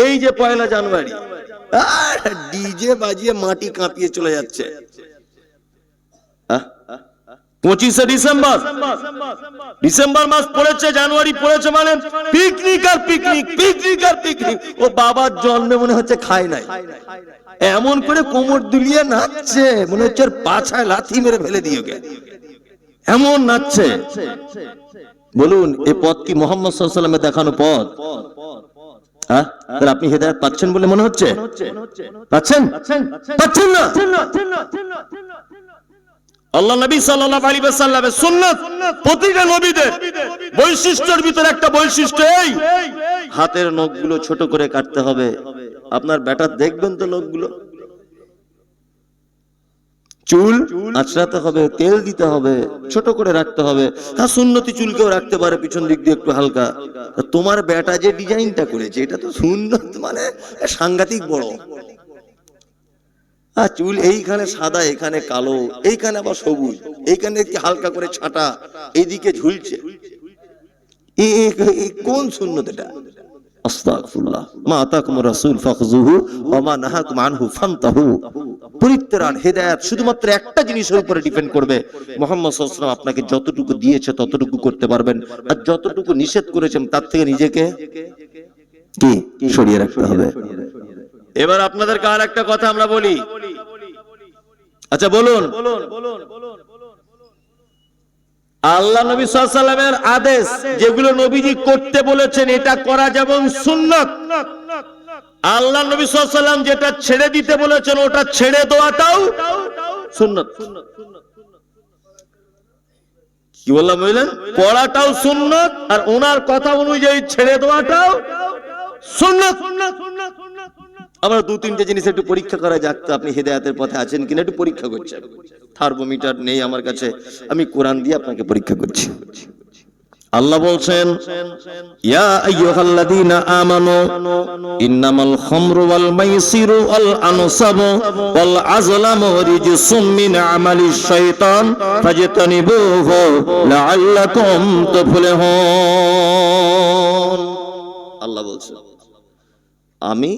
এই যে 1 জানুয়ারি ডিজে বাজিয়ে মাটি কাঁপিয়ে চলে যাচ্ছে। 25 ডিসেম্বর, ডিসেম্বর মাস পড়েছে, জানুয়ারি পড়েছে, মানে পিকনিক আর পিকনিক, পিকনিক আর পিকনিক। ও বাবার জন্মে মনে হচ্ছে খায় নাই, এমন করে কোমর দুলিয়ে নাচছে, মনে হচ্ছে পাছায় লাথি মেরে ফেলে দিয়ে গে, এমন নাচছে। বলুন এই পথ কি মুহাম্মদ সাল্লাল্লাহু আলাইহি ওয়াসাল্লামের দেখানো পথ? আপনি হেদায়েত পাচ্ছেন বলে মনে হচ্ছে? পাচ্ছেন? পাচ্ছেন না। আল্লাহ নবী সাল্লাল্লাহু আলাইহি ওয়াসাল্লামের সুন্নাত, প্রতিটা নবীদের বৈশিষ্ট্যের ভিতরে একটা বৈশিষ্ট্য এই, হাতের নখগুলো ছোট করে কাটতে হবে। আপনার বেটা দেখবেন তো নখগুলো, চুল আঁচড়াতে হবে, তেল দিতে হবে, ছোট করে রাখতে হবে। হ্যাঁ, সুন্নতি চুলকেও রাখতে পারে পিছন দিক দিয়ে একটু হালকা। তোমার বেটা যে ডিজাইনটা করেছে এটা তো সুন্নত, মানে সাংঘাতিক বড়। চুল এইখানে সাদা, এখানে কালো, এইখানে আবার সবুজ, এইখানে একটু হালকা করে ছাটা, এইদিকে ঝুলছে। কোন সুন্নত এটা? আস্তাগফিরুল্লাহ। মা আতাকুমুর রাসূল ফাখযুহু ওয়া মা নাহাকুম আনহু ফান্তাহু। পরিত্রাণ, হেদায়েত শুধুমাত্র একটা জিনিসের উপরে ডিপেন্ড করবে। মুহাম্মদ সাল্লাল্লাহু আলাইহি ওয়াসাল্লাম আপনাকে যতটুকু দিয়েছে ততটুকু করতে পারবেন, আর যতটুকু নিষেধ করেছেন তার থেকে নিজেকে কি সরিয়ে রাখতে হবে। এবার আপনাদেরকে আর একটা কথা আমরা বলি। আচ্ছা বলুন, আল্লাহ নবী সাল্লাল্লাহু আলাইহি ওয়াসাল্লামের আদেশ যেগুলো নবীজি করতে বলেছেন এটা করা যেমন সুন্নাত, আল্লাহ নবী সাল্লাল্লাহু আলাইহি ওয়াসাল্লাম যেটা ছেড়ে দিতে বলেছেন ওটা ছেড়ে দেওয়াটাও সুন্নাত। কি বললাম বুঝলেন? পড়াটাও সুন্নাত আর ওনার কথা অনুযায়ী ছেড়ে দেওয়াটাও সুন্নাত। আমরা 2-3টে জিনিস একটু পরীক্ষা করা যাক তো, আপনি হেদায়েতের পথে আছেন কিনা একটু পরীক্ষা করছেন। থার্মোমিটার নেই আমার কাছে, আমি কোরআন দিয়ে আপনাকে পরীক্ষা করছি। আল্লাহ বলছেন, ইয়া আইয়ুহাল্লাযীনা আমানু ইন্নামাল খামরু ওয়াল মাইসিরু ওয়াল আনসাবু ওয়াল আযলামু রিজসুম মিন আমালিশ শাইতান ফাজতানিবুহু লাআল্লাকুম তুফলিহুন। আল্লাহ বলছেন, আমি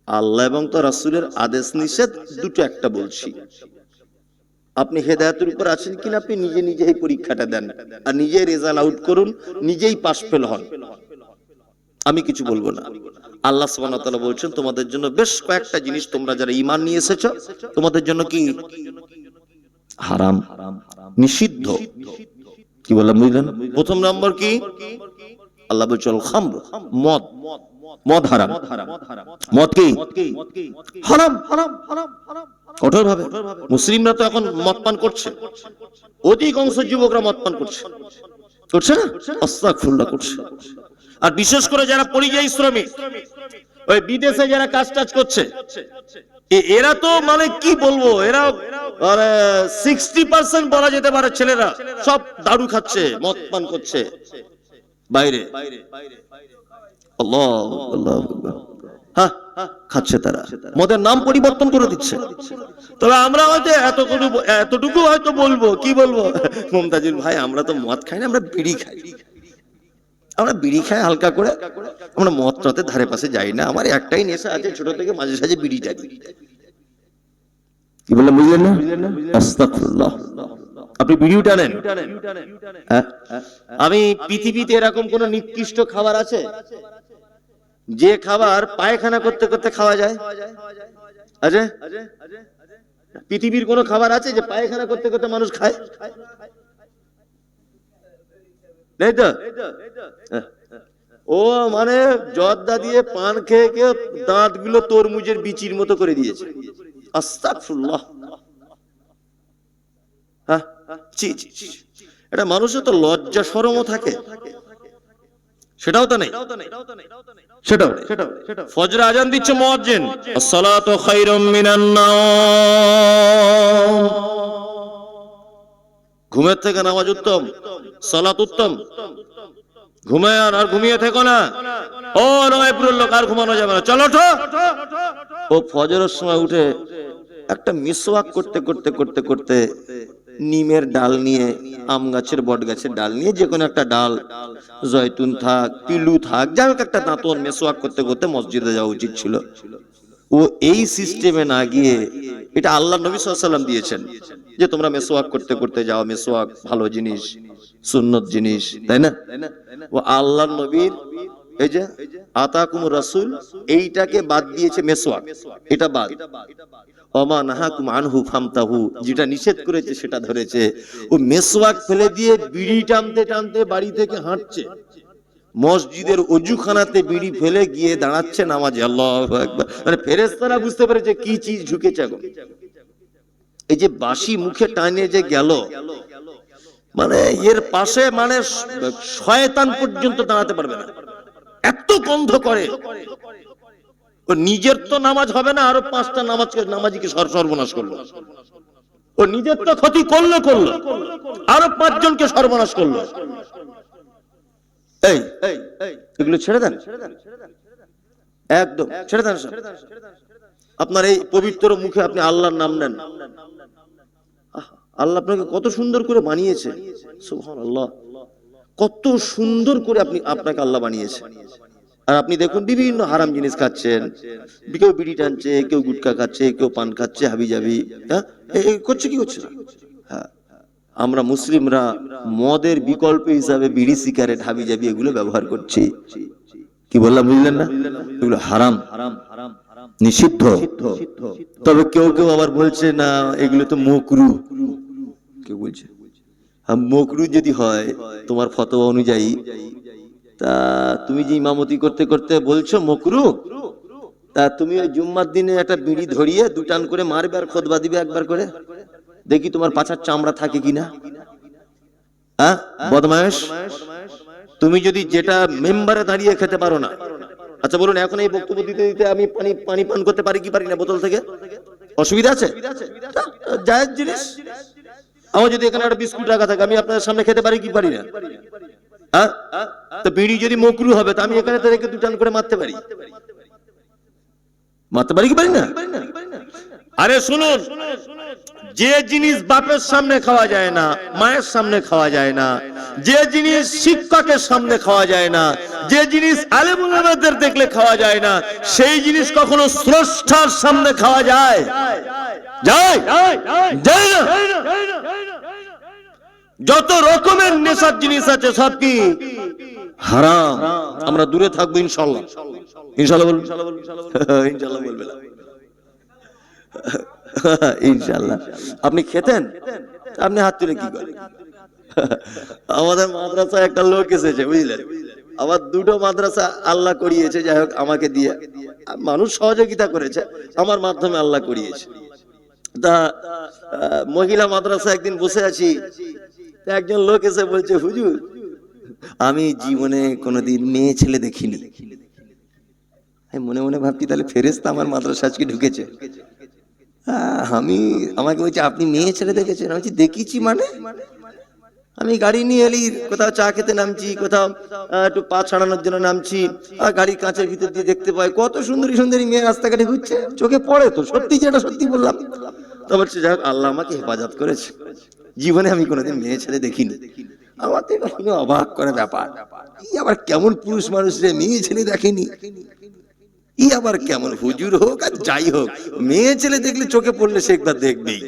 আল্লাহ এবং তার রাসূলের আদেশ নিষেধ দুটো একটা বলছি। আপনি হেদায়েতের উপর আছেন কিনা আপনি নিজে নিজে এই পরীক্ষাটা দেন, আর নিজে রেজাল্ট আউট করুন, নিজেই পাস ফেল হন, আমি কিছু বলবো না। আল্লাহ সুবহানাহু ওয়া তাআলা বলছেন, তোমাদের জন্য বেশ কয়েকটা জিনিস, তোমরা যারা ঈমান নিয়ে এসেছো তোমাদের জন্য কি হারাম, নিষিদ্ধ। কি বললাম বুঝলেন? প্রথম নম্বর কি? আল্লাহ বলছেন খামর, মদ, মদ হারাম। মদ কি হারাম, কঠোর ভাবে। মুসলিমরা তো এখন মদ পান করছে, অধিকাংশ যুবকরা মদ পান করছে, করছে না? আস্তাগফিরুল্লাহ, করছে। আর বিশেষ করে যারা পরিযায়ী শ্রমিক, ওই বিদেশে যারা কাজ টাজ করছে, এরা তো মানে কি বলবো, এরা 60% বলা যেতে পারে ছেলেরা সব দারু খাচ্ছে, মদ পান করছে বাইরে। আল্লাহ আল্লাহ, হ্যাঁ খাচ্ছে তারা, মদের নাম পরিবর্তন করে দিচ্ছে। তবে আমরা হয়তো এতটুকু হয়তো বলবো, কি বলবো, মুমতাজুল ভাই আমরা তো মদ খাই না, আমরা বিড়ি খাই। আমরা বিড়ি খাই হালকা করে, আমরা মদ টদের ধারে পাশে যাই না। আমার একটাই নেশা আছে, ছোট থেকে মাঝে সাঝে বিড়ি টানি। কি বললাম বুঝলেন না? আস্তাগফিরুল্লাহ। আপনি বিড়িও টানেন? আমি পৃথিবীতে এরকম কোন নিকৃষ্ট খাবার আছে যে খাবার পায়খানা করতে করতে খাওয়া যায়? আছে? পৃথিবীর কোন খাবার আছে যে পায়খানা করতে করতে মানুষ খায়? নেই তো। ও মানে জর্দা দিয়ে পান খেয়ে খেয়ে দাঁত গুলো তরমুজের বিচির মতো করে দিয়েছে। আস্তাগফিরুল্লাহ। হ্যাঁ, এটা মানুষের তো লজ্জা শরমও থাকে, সেটাও তো নেই। সেটাও ফজর আজান দিচ্ছে মুয়াজ্জিন, আসসালাতু খায়রুম মিনান নাওম, ঘুমের থেকে নামাজ উত্তম, সালাত উত্তম। ঘুমায় আর ঘুমিয়ে থেকো না, ও নয়পুরের লোক আর ঘুমানো যাবে না, চলো ওঠো। ও ফজরের সময় উঠে একটা মিসওয়াক করতে করতে করতে করতে নিমের ডাল নিয়ে, আম গাছের বট গাছের ডাল নিয়ে, যে কোনো একটা ডাল, জয়তুন থাক, পিলু থাক, যাই হোক একটা দাঁতন, মেসওয়াক করতে করতে মসজিদে যাওয়া উচিত ছিল। ও এই সিস্টেমে না গিয়ে, এটা আল্লাহ নবী সাল্লাল্লাহু আলাইহি ওয়াসাল্লাম দিয়েছেন যে তোমরা মেসওয়াক করতে করতে যাও, মেসওয়াক ভালো জিনিস, সুন্নত জিনিস, তাই না? ও আল্লাহ নবীর এই যে আতাকুম রাসূল, এইটাকে বাদ দিয়েছে মেসওয়াক, এটা বাদ। ওমা নাহাকুম আনহু ফামতাহু, যেটা নিষেধ করেছে সেটা ধরেছে। ও মেসওয়াক ফেলে দিয়ে বিড়ি টানতে টানতে বাড়ি থেকে হাঁটছে, মসজিদের অজুখানাতে বিড়ি ফেলে গিয়ে দাঁড়াচ্ছে নামাজে, আল্লাহু আকবার। মানে ফেরেশতারা বুঝতে পেরেছে কি চিজ ঢুকেছে এখন। এই যে বাসি মুখে টানে যে গেল, মানে এর পাশে মানে শয়তান পর্যন্ত দাঁড়াতে পারবে না, এত গন্ধ করে। ও নিজের তো নামাজ হবে না, আরো 5টা নামাজিকে সর্বনাশ করলো। ও নিজের তো ক্ষতি করলো, আরো 5 জনকে সর্বনাশ করলো। এই এগুলো ছেড়ে দেন, একদম ছেড়ে দেন। আপনার এই পবিত্র মুখে আপনি আল্লাহর নাম নেন। আল্লাহ আপনাকে কত সুন্দর করে বানিয়েছে, সুবহানাল্লাহ, কত সুন্দর করে আপনাকে আল্লাহ বানিয়েছে। আর আপনি দেখুন বিভিন্ন হারাম জিনিস খাচ্ছেন, কেউ বিড়ি টানছে, কেউ গুটখা খাচ্ছে, কেউ পান খাচ্ছে, হাবিজাবি, হ্যাঁ করছে, কি করছে না? হ্যাঁ, আমরা মুসলিমরা মদের বিকল্প হিসাবে বিড়ি, সিগারেট, হাবিজাবি এগুলো ব্যবহার করছি। কি বললাম বুঝলেন না? এগুলো হারাম, নিষিদ্ধ। তবে কেউ কেউ আবার বলছে না এগুলো তো মাকরুহ। কেউ বলছে মাকরুহ যদি হয় তোমার ফতোয়া অনুযায়ী, তা তুমি যে ইমামতি করতে করতে বলছো মাকরুহ, তা তুমি ওই জুম্মার দিনে একটা বিড়ি ধরিয়ে 2 টান করে মারবে আর খুতবা দিবে একবার করে, দেখি তোমার পাছার চামড়া থাকে কিনা। হ্যাঁ বদমায়েশ, তুমি যদি যেটা মেম্বারে দাঁড়িয়ে খেতে পারো না, আচ্ছা বলুন এখন এই বক্তব্য দিতে দিতে আমি পানি পান করতে পারি কি পারি না বোতল থেকে? অসুবিধা আছে? জায়েজ জিনিস। আমার যদি এখানে একটা বিস্কুট রাখা থাকে, আমি আপনাদের সামনে খেতে পারি কি পারি না? হ্যাঁ, তো বিড়ি যদি মাকরুহ হবে, তো আমি এখানে তো রেখে 2 টান করে মারতে পারি কি পারি না? আরে শুনুন, যে জিনিস বাপের সামনে খাওয়া যায় না, মায়ের সামনে খাওয়া যায় না, যে জিনিস শিক্ষকের সামনে খাওয়া যায় না, যে জিনিস আলেম ওলামাদের দেখলে খাওয়া যায় না, সেই জিনিস কখনো স্রষ্টার সামনে খাওয়া যায়? যায় না। যত রকমের নেশার জিনিস আছে সব কি হারাম। আমরা দূরে থাকবো ইনশাআল্লাহ। ইনশাআল্লাহ বলবেন, ইনশাআল্লাহ বলবেন, ইনশাআল্লাহ। আপনি খেতেন, আপনি হাত তুলে কি করেন? আমাদের মাদ্রাসায় একটা লোক এসেছে, বুঝলেন, আবার 2টো মাদ্রাসা আল্লাহ করিয়েছে, যাই হোক আমাকে দিয়ে মানুষ সহযোগিতা করেছে, আমার মাধ্যমে আল্লাহ করিয়েছে। তা মহিলা মাদ্রাসা একদিন বসে আছি, একজন লোক এসে বলছে, হুজুর আমি জীবনে কোনোদিন মেয়ে ছেলে দেখিনি। মনে মনে ভাবছি তাহলে ফেরেশতা আমার মাদ্রাসা আজকে ঢুকেছে। আমাকে বলছে আপনি মেয়ে ছেলে দেখেছেন? আমি বলছি দেখেছি মানে? আমি গাড়ি নিয়ে এলি, কোথাও চা খেতে নামছি, কোথাও একটু পা ছাড়ানোর জন্য নামছি, আর গাড়ির কাঁচের ভিতর দিয়ে দেখতে পাই কত সুন্দরী সুন্দরী মেয়ে রাস্তাঘাটে ঘুরছে, চোখে পড়ে তো, সত্যি যেটা সত্যি বললাম। তো বলছে যাই হোক আল্লাহ আমাকে হেফাজত করেছে, জীবনে আমি কোনোদিন মেয়ে ছেলে দেখিনি। আমার তো এটা শুনে অবাক করে ব্যাপার, ই আবার কেমন পুরুষ মানুষ রে, মেয়ে ছেলে দেখেনি, ই আবার কেমন? হুজুর হোক আর যাই হোক, মেয়ে ছেলে দেখলে চোখে পড়লে সে একবার দেখবেই।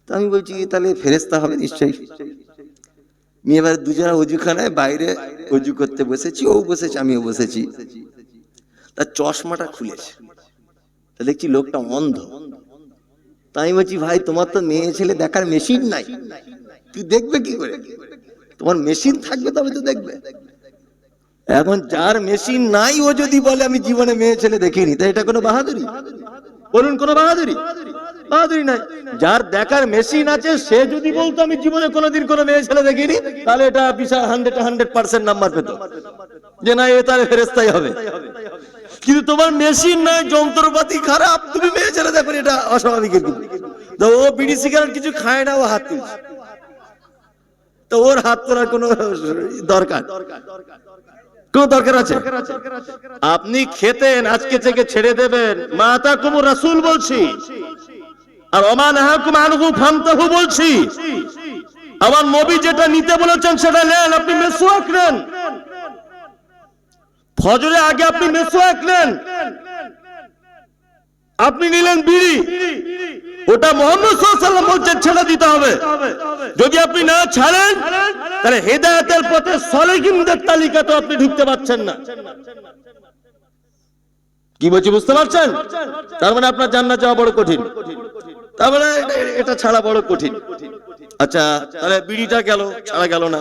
তো আমি বলছি তাহলে ফেরেশতা হবে নিশ্চয়ই। মেয়ে এবার 2 জনা অজুখানায় বাইরে অজু করতে বসেছি, ও বসেছে আমিও বসেছি, তার চশমাটা খুলেছে, তা দেখছি লোকটা অন্ধ। তাই বলছি ভাই তোমার তো মেয়ে ছেলে দেখার মেশিন নাই, তুই দেখবে কি করে? তোমার মেশিন থাকবে তবে তো দেখবে। এখন যার মেশিন নাই ও যদি বলে আমি জীবনে মেয়ে ছেলে দেখিনি, তাই এটা কোনো বাহাদুরি? বলুন কোনো বাহাদুরি? বাহাদুরি নাই। যার দেখার মেশিন আছে সে যদি বলতো আমি জীবনে কোনোদিন কোনো মেয়ে ছেলে দেখিনি, তাহলে এটা বিশাল 100% নাম্বার পেত যে না এ তাহলে ফেরেশতাই হবে। কিন্তু তোমার মেশিন নাই, যন্ত্রপাতি খারাপ, তুমি মেয়ে ছেলে দেখো, এটা অস্বাভাবিক। তো ও বিড়ি সিগারেট কিছু খায় না, ও হাত তুলছে, তো ওর হাত তোলার কোনো দরকার আছে? আপনি খেতেন, আজকে থেকে ছেড়ে দেবেন। মাতা কুমুর রাসূল বলছি, আর ওমা নাহাকুম আনহু ফান্তাহু বলছি, আমার নবী যেটা নিতে বলেছেন সেটা নেন। আপনি মিসওয়াক নেন, ফজরের আগে আপনি মিসওয়াক নেন। আপনি নিলেন বিড়ি, ওটা মুহাম্মদ সাল্লাল্লাহু আলাইহি ওয়াসাল্লাম বলছেন ছেড়ে দিতে হবে। যদি আপনি না ছাড়েন তাহলে হেদায়েতের পথে সলিহিনদের তালিকাতে আপনি ঢুকতে পারছেন না। কি বলছি বুঝতে পারছেন? তার মানে আপনার জান্নাত যাওয়া বড় কঠিন, তার মানে এটা ছাড়া বড় কঠিন। আচ্ছা, তাহলে বিড়িটা গেল, ছাড়া গেল না।